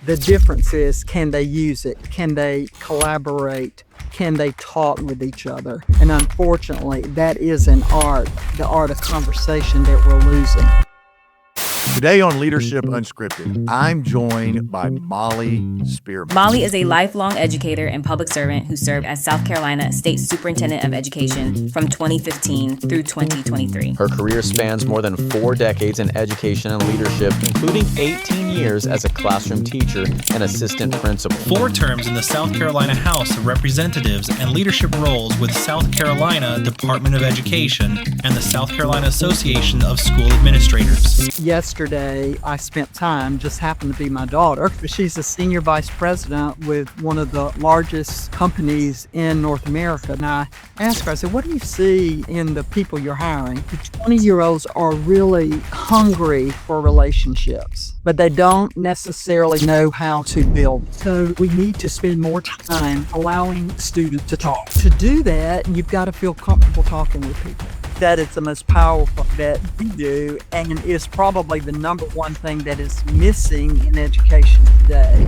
The difference is, can they use it? Can they collaborate? Can they talk with each other? And unfortunately, that is an art, the art of conversation that we're losing. Today on Leadership Unscripted, I'm joined by Molly Spearman. Molly is a lifelong educator and public servant who served as South Carolina State Superintendent of Education from 2015 through 2023. Her career spans more than 4 decades in education and leadership, including 18 years as a classroom teacher and assistant principal. 4 terms in the South Carolina House of Representatives and leadership roles with South Carolina Department of Education and the South Carolina Association of School Administrators. Yesterday, I spent time, just happened to be my daughter. She's a senior vice president with one of the largest companies in North America. And I asked her, I said, what do you see in the people you're hiring? The 20-year-olds are really hungry for relationships, but they don't necessarily know how to build. So we need to spend more time allowing students to talk. To do that, you've got to feel comfortable talking with people. That is the most powerful that we do, and is probably the number one thing that is missing in education today.